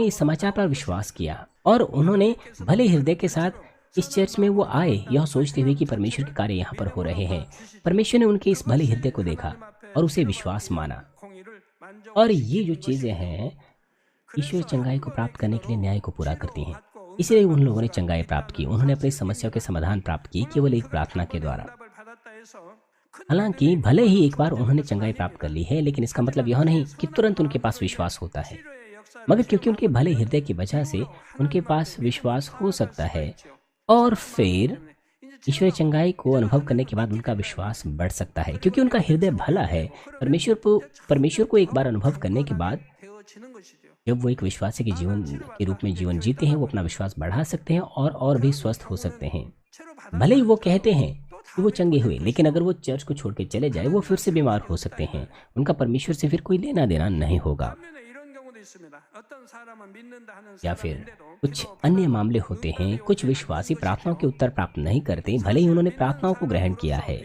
इस समाचार पर विश्वास किया, और उन्होंने भले हृदय के साथ इस चर्च में वो आए, यह सोचते हुए कि परमेश्वर के कार्य यहाँ पर हो रहे हैं। परमेश्वर ने उनके इस भले हृदय को देखा और उसे विश्वास माना। और ये जो चीजें हैं, ईश्वर चंगाई को प्राप्त करने के लिए न्याय को पूरा करती हैं। इसलिए उन लोगों ने चंगाई प्राप्त की। उन्होंने अपनी समस्याओं के समाधान प्राप्त की केवल एक प्रार्थना के द्वारा। हालांकि भले ही एक बार उन्होंने चंगाई प्राप्त कर ली है, लेकिन इसका मतलब यह नहीं कि तुरंत उनके पास विश्वास होता है। मगर क्योंकि उनके भले हृदय की वजह से उनके पास विश्वास हो सकता है, और फिर ईश्वरीय चंगाई को अनुभव करने के बाद उनका विश्वास बढ़ सकता है, क्योंकि उनका हृदय भला है। परमेश्वर को एक बार अनुभव करने के बाद, जब वो एक विश्वासी के जीवन के रूप में जीवन जीते हैं, वो अपना विश्वास बढ़ा सकते हैं और भी स्वस्थ हो सकते हैं। भले ही वो कहते हैं कि वो चंगे हुए, लेकिन अगर वो चर्च को छोड़ के चले जाए, वो फिर से बीमार हो सकते हैं। उनका परमेश्वर से फिर कोई लेना देना नहीं होगा। या फिर कुछ अन्य मामले होते हैं, कुछ विश्वासी प्रार्थनाओं के उत्तर प्राप्त नहीं करते, भले ही उन्होंने प्रार्थनाओं को ग्रहण किया है।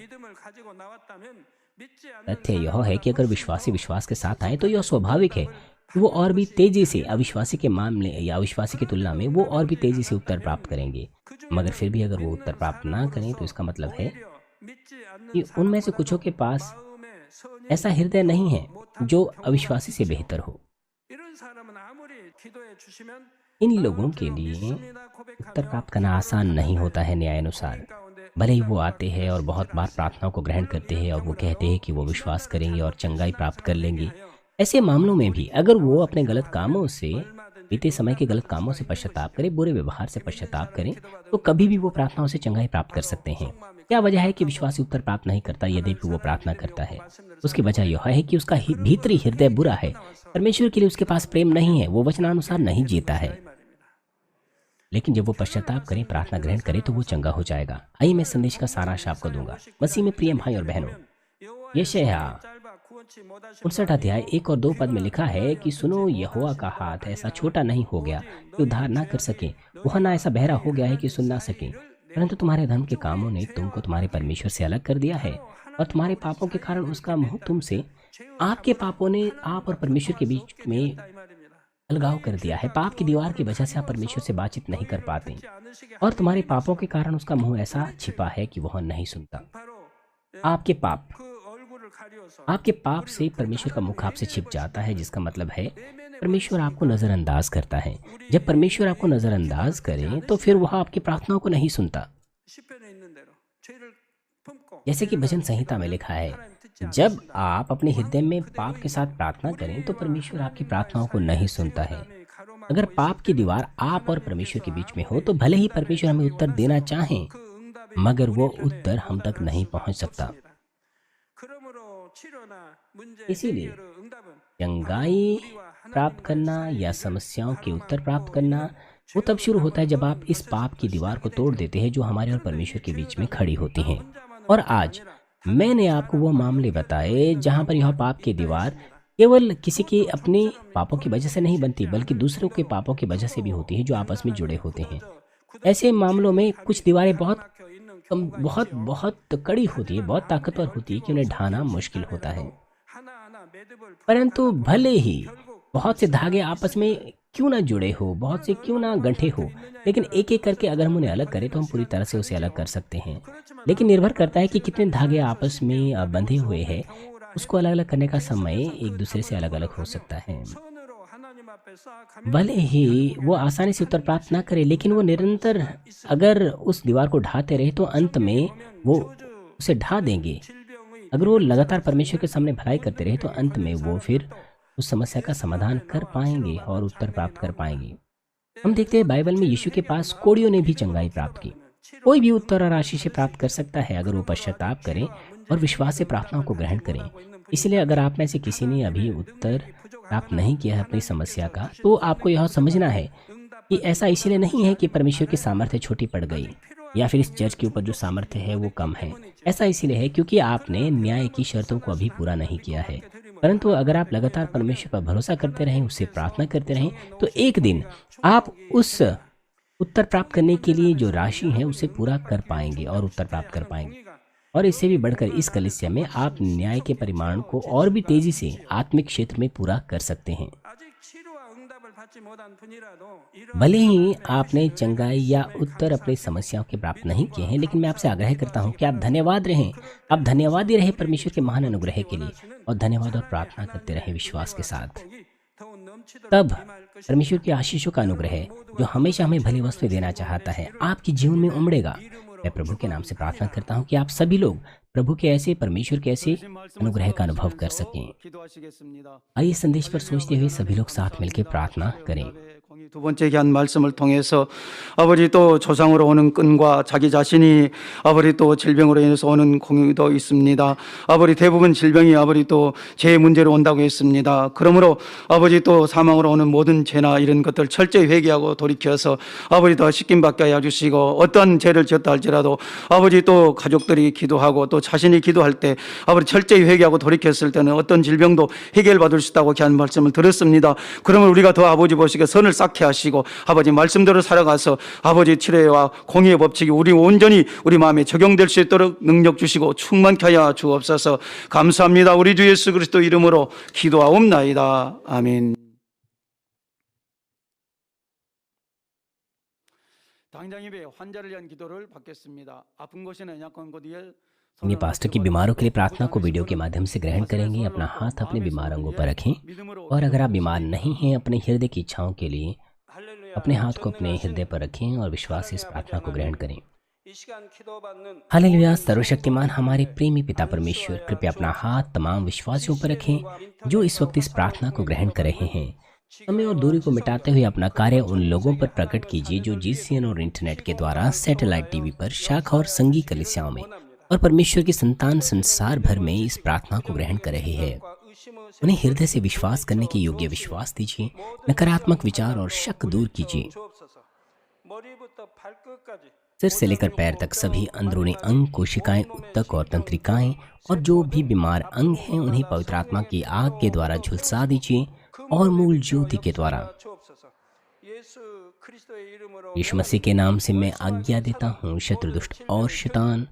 तथ्य यह है कि अगर विश्वासी विश्वास के साथ आए, तो यह स्वाभाविक है कि वो और भी तेजी से, अविश्वासी के मामले या अविश्वासी की तुलना में वो और भी तेजी से उत्तर प्राप्त करेंगे। मगर फिर भी अगर वो उत्तर प्राप्त ना करें, तो इसका मतलब है कि उनमें से कुछों के पास ऐसा हृदय नहीं है जो अविश्वासी से बेहतर हो। इन लोगों के लिए उत्तर प्राप्त करना आसान नहीं होता है न्यायानुसार। भले ही वो आते हैं और बहुत बार प्रार्थनाओं को ग्रहण करते हैं, और वो कहते हैं कि वो विश्वास करेंगे और चंगाई प्राप्त कर लेंगे। ऐसे मामलों में भी अगर वो अपने गलत कामों से, बीते समय के गलत कामों से पश्चाताप करें, बुरे व्यवहार से पश्चाताप करें, तो कभी भी वो प्रार्थनाओं से चंगाई प्राप्त कर सकते हैं। क्या वजह है कि विश्वासी उत्तर प्राप्त नहीं करता यद्यपि वो प्रार्थना करता है? उसकी वजह यह है कि उसका भीतरी हृदय बुरा है। परमेश्वर के लिए उसके पास प्रेम नहीं है, वो वचनानुसार नहीं जीता है। लेकिन जब वो पश्चाताप करें, प्रार्थना ग्रहण करे, तो वो चंगा हो जाएगा। आइए मैं संदेश का सारांश आपको दूंगा। मसीह में प्रिय भाई और बहनों, यशायाह 59 अध्याय 1 और 2 पद में लिखा है कि सुनो, यहोवा का हाथ ऐसा छोटा नहीं हो गया कि उद्धार ना कर सके, वह ना ऐसा बहरा हो गया है कि सुन ना सके, परंतु तुम्हारे धर्म के कामों ने तुमको तुम्हारे परमेश्वर से अलग कर दिया है, और तुम्हारे पापों के कारण उसका मुंह तुमसे, आपके पापों ने आप और परमेश्वर के बीच में अलगाव कर दिया है। पाप की दीवार की वजह से आप परमेश्वर से बातचीत नहीं कर पाते, और तुम्हारे पापों के कारण उसका मुंह ऐसा छिपा है कि वह नहीं सुनता। आपके पाप से परमेश्वर का मुख आपसे छिप जाता है, जिसका मतलब है परमेश्वर आपको नजरअंदाज करता है। जब परमेश्वर आपको नजरअंदाज करे, तो फिर वह आपकी प्रार्थनाओं को नहीं सुनता। जैसे कि भजन संहिता में लिखा है, जब आप अपने हृदय में पाप के साथ प्रार्थना करें, तो परमेश्वर आपकी प्रार्थनाओं को नहीं सुनता है। अगर पाप की दीवार आप और परमेश्वर के बीच में हो, तो भले ही परमेश्वर हमें उत्तर देना चाहें, मगर वो उत्तर हम तक नहीं पहुंच सकता। इसीलिए चंगाई प्राप्त करना या समस्याओं के उत्तर प्राप्त करना वो तब शुरू होता है जब आप इस पाप की दीवार को तोड़ देते हैं जो हमारे और परमेश्वर के बीच में खड़ी होती हैं। और आज मैंने आपको वो मामले बताए जहाँ पर यह पाप की दीवार केवल किसी के अपने पापों की वजह से नहीं बनती, बल्कि दूसरों के पापों की वजह से भी होती है जो आपस में जुड़े होते हैं। ऐसे मामलों में कुछ दीवारें बहुत बहुत कड़ी होती है, बहुत ताकतवर होती है कि उन्हें ढाना मुश्किल होता है। परंतु भले ही बहुत से धागे आपस में क्यों ना जुड़े हो, बहुत से क्यों ना गंठे हो, लेकिन एक एक करके अगर हम उन्हें अलग करें तो हम पूरी तरह से उसे अलग कर सकते हैं। लेकिन निर्भर करता है कि कितने धागे आपस में बंधे हुए हैं। उसको अलग अलग करने का समय एक दूसरे से अलग अलग हो सकता है। भले ही वो आसानी से उत्तर प्राप्त ना करे, लेकिन वो निरंतर अगर उस दीवार को ढाते रहे तो अंत में वो उसे ढा देंगे। अगर वो लगातार परमेश्वर के सामने भलाई करते रहे तो अंत में वो फिर उस समस्या का समाधान कर पाएंगे और उत्तर प्राप्त कर पाएंगे। हम देखते हैं बाइबल में यीशु के पास कोढ़ियों ने भी चंगाई प्राप्त की। कोई भी उत्तर और आशीष प्राप्त कर सकता है अगर वो पश्चाताप करें और विश्वास से प्रार्थनाओं को ग्रहण करें। इसलिए अगर आप में से किसी ने अभी उत्तर प्राप्त नहीं किया है अपनी समस्या का, तो आपको यह समझना है कि ऐसा इसलिए नहीं है कि परमेश्वर की सामर्थ्य छोटी पड़ गई या फिर इस चर्च के ऊपर जो सामर्थ्य है वो कम है। ऐसा इसलिए है क्योंकि आपने न्याय की शर्तों को अभी पूरा नहीं किया है। परंतु अगर आप लगातार परमेश्वर पर भरोसा करते रहें, उससे प्रार्थना करते रहें, तो एक दिन आप उस उत्तर प्राप्त करने के लिए जो राशि है उसे पूरा कर पाएंगे और उत्तर प्राप्त कर पाएंगे। और इससे भी बढ़कर इस कलीसिया में आप न्याय के परिमाण को और भी तेजी से आत्मिक क्षेत्र में पूरा कर सकते हैं। भले ही आपने चंगाई या उत्तर अपनी समस्याओं के प्राप्त नहीं किए हैं, लेकिन मैं आपसे आग्रह करता हूं कि आप धन्यवाद रहें। आप धन्यवादी रहे परमेश्वर के महान अनुग्रह के लिए, और धन्यवाद और प्रार्थना करते रहे विश्वास के साथ। तब परमेश्वर की आशीषों का अनुग्रह जो हमेशा हमें भली वस्तु देना चाहता है आपके जीवन में उमड़ेगा। मैं प्रभु के नाम से प्रार्थना करता हूँ कि आप सभी लोग प्रभु के ऐसे, परमेश्वर के ऐसे अनुग्रह का अनुभव कर सकें। आइए संदेश पर सोचते हुए सभी लोग साथ मिलकर प्रार्थना करें। 두 번째 한 말씀을 통해서 아버지 또 조상으로 오는 끈과 자기 자신이 아버지 또 질병으로 인해서 오는 공유도 있습니다. 아버지 대부분 질병이 아버지 또 죄의 문제로 온다고 했습니다. 그러므로 아버지 또 사망으로 오는 모든 죄나 이런 것들 철저히 회개하고 돌이켜서 아버지 더 씻김받게 하여 주시고, 어떤 죄를 지었다 할지라도 아버지 또 가족들이 기도하고 또 자신이 기도할 때 아버지 철저히 회개하고 돌이켰을 때는 어떤 질병도 해결받을 수 있다고 귀한 말씀을 들었습니다. 그러면 우리가 더 아버지 보시기에 선을 쌓게 하시고 아버지 말씀대로 살아가서 아버지 치료와 공의의 법칙이 우리 온전히 우리 마음에 적용될 수 있도록 능력 주시고 충만케 하여 주옵소서. 감사합니다. 우리 주 예수 그리스도 이름으로 기도하옵나이다. 아멘. 당장 입에 환자를 위한 기도를 받겠습니다. 아픈 곳이나 연약한 곳에 अपने पास्टर की बीमारों के लिए प्रार्थना को वीडियो के माध्यम से ग्रहण करेंगे। अपना हाथ अपने बीमार अंगों पर रखें, और अगर आप बीमार नहीं हैं अपने हृदय की इच्छाओं के लिए अपने हाथ को अपने हृदय पर रखें और विश्वास से इस प्रार्थना को ग्रहण करें। हालेलुया। सर्वशक्तिमान हमारे प्रेमी पिता परमेश्वर, कृपया अपना हाथ तमाम विश्वासियों पर रखें जो इस वक्त इस प्रार्थना को ग्रहण कर रहे हैं। समय और दूरी को मिटाते हुए अपना कार्य उन लोगों पर प्रकट कीजिए जो GCN और इंटरनेट के द्वारा सैटेलाइट टीवी पर, शाखा और संघी कलीसियाओं में और परमेश्वर की संतान संसार भर में इस प्रार्थना को ग्रहण कर रहे हैं। उन्हें हृदय से विश्वास करने के योग्य विश्वास दीजिए, नकारात्मक विचार और शक दूर कीजिए। सिर से लेकर पैर तक सभी अंदरूनी अंग, कोशिकाएं, ऊतक और तंत्रिकाएं और जो भी बीमार अंग हैं उन्हें पवित्र आत्मा की आग के द्वारा झुलसा दीजिए और मूल ज्योति के द्वारा। यीशु मसीह के नाम से मैं आज्ञा देता हूँ, शत्रु, दुष्ट और शैतान,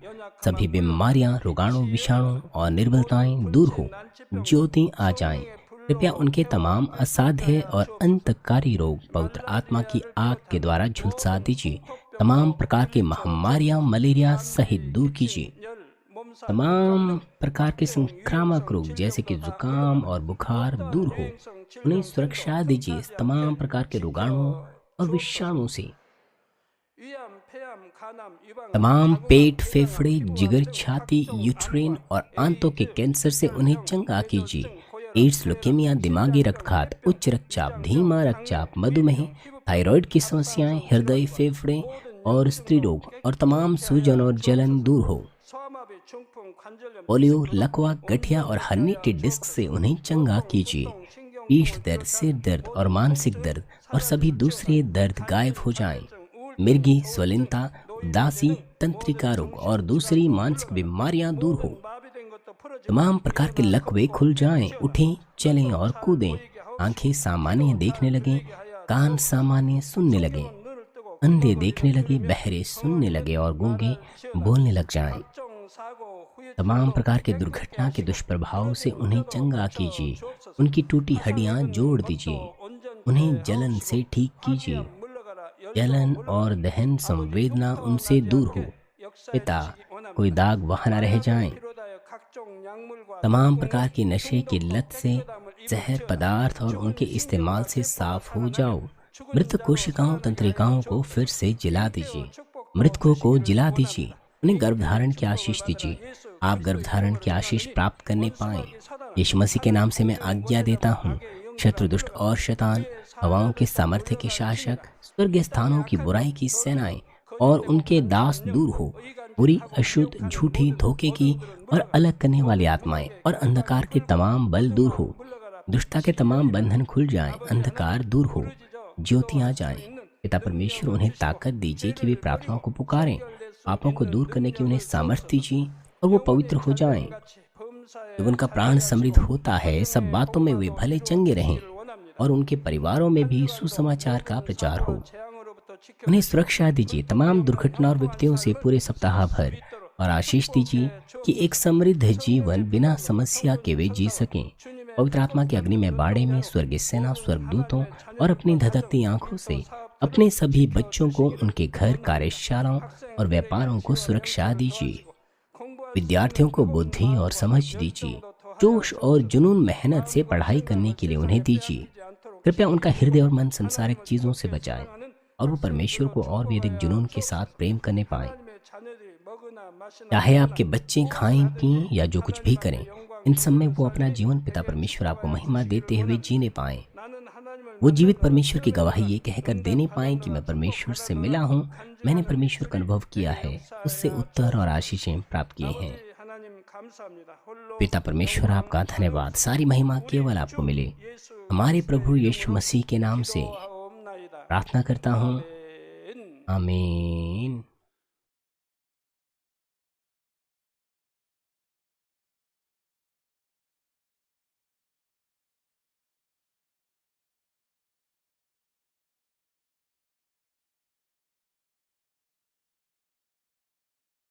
सभी बीमारियां, रोगाणु, विषाणु और निर्बलताएं दूर हो, ज्योति आ जाएं। कृपया उनके तमाम असाध्य और अंतकारी रोग पवित्र आत्मा की आग के द्वारा झुलसा दीजिए। तमाम प्रकार के महामारियां, मलेरिया सहित दूर कीजिए। तमाम प्रकार के संक्रामक रोग जैसे कि जुकाम और बुखार दूर हो, उन्हें सुरक्षा दीजिए तमाम प्रकार के रोगाणुओं और विषाणुओं से। तमाम पेट, फेफड़े, जिगर, छाती, यूट्रेन और आंतों के कैंसर से उन्हें चंगा कीजिए। एड्स, लुकेमिया, दिमागी रक्तघात, उच्च रक्तचाप, धीमा रक्तचाप, मधुमेह, थायराइड की समस्याएं, हृदय, फेफड़े और स्त्री रोग और तमाम सूजन और जलन दूर हो। पोलियो, लकवा, गठिया और हर्निएटेड डिस्क से उन्हें चंगा कीजिए। पीठ दर्द, सिर दर्द और मानसिक दर्द और सभी दूसरे दर्द गायब हो जाएं। मिर्गी, स्वलिनता, उदासी, तंत्रिका रोग और दूसरी मानसिक बीमारियां दूर हो। तमाम प्रकार के लकवे खुल जाएं, उठें, चलें और कूदें। आंखें सामान्य देखने लगें, कान सामान्य सुनने लगें, अंधे देखने लगे, बहरे सुनने लगे और गूंगे बोलने लग जाएं। तमाम प्रकार के दुर्घटना के दुष्प्रभाव से उन्हें चंगा कीजिए। उनकी टूटी हड्डियां जोड़ दीजिए। उन्हें जलन से ठीक कीजिए। जलन और दहन संवेदना उनसे दूर हो। पिता, कोई दाग वहां न रह जाएं। तमाम प्रकार के नशे की लत से, जहर पदार्थ और उनके इस्तेमाल से साफ हो जाओ। मृत कोशिकाओं, तंत्रिकाओं को फिर से जिला दीजिए। मृतकों को जिला दीजिए। उन्हें गर्भधारण की आशीष दीजिए। आप गर्भधारण की आशीष प्राप्त करने पाएं। यीशु मसीह के नाम से मैं आज्ञा देता हूँ, शत्रु, दुष्ट और शैतान, हवाओं के सामर्थ्य के शासक, स्वर्गीय स्थानों की बुराई की सेनाएं और उनके दास दूर हो। बुरी, अशुद्ध, झूठी, धोखे की और अलग करने वाली आत्माएं और अंधकार के तमाम बल दूर हो। दुष्टता के तमाम बंधन खुल जाएं, अंधकार दूर हो, ज्योति आ जाएं। पिता परमेश्वर, उन्हें ताकत दीजिए कि वे प्रार्थनाओं को पुकारें। पापों को दूर करने की उन्हें सामर्थ्य दीजिए और वो पवित्र हो जाएं। जब उनका प्राण समृद्ध होता है, सब बातों में वे भले चंगे रहें और उनके परिवारों में भी सुसमाचार का प्रचार हो। उन्हें सुरक्षा दीजिए तमाम दुर्घटना और विपत्तियों से पूरे सप्ताह भर, और आशीष दीजिए कि एक समृद्ध जीवन बिना समस्या के वे जी सकें। पवित्र आत्मा के अग्नि में बाड़े में स्वर्गीय सेना, स्वर्गदूतों और अपनी धधकती आंखों से अपने सभी बच्चों को, उनके घर, कार्यशालाओं और व्यापारों को सुरक्षा दीजिए। विद्यार्थियों को बुद्धि और समझ दीजिए। जोश और जुनून, मेहनत से पढ़ाई करने के लिए उन्हें दीजिए। कृपया उनका हृदय और मन संसारिक चीजों से बचाएं और वो परमेश्वर को और भी अधिक जुनून के साथ प्रेम करने पाएं। चाहे आपके बच्चे खाएं, पिएं या जो कुछ भी करें, इन सब में वो अपना जीवन पिता परमेश्वर आपको महिमा देते हुए जीने पाएं। वो जीवित परमेश्वर की गवाही ये कहकर देने पाएं कि मैं परमेश्वर से मिला हूँ, मैंने परमेश्वर का अनुभव किया है, उससे उत्तर और आशीषें प्राप्त किए हैं। पिता परमेश्वर, आपका धन्यवाद। सारी महिमा केवल आपको मिले। हमारे प्रभु यीशु मसीह के नाम से प्रार्थना करता हूँ, आमीन।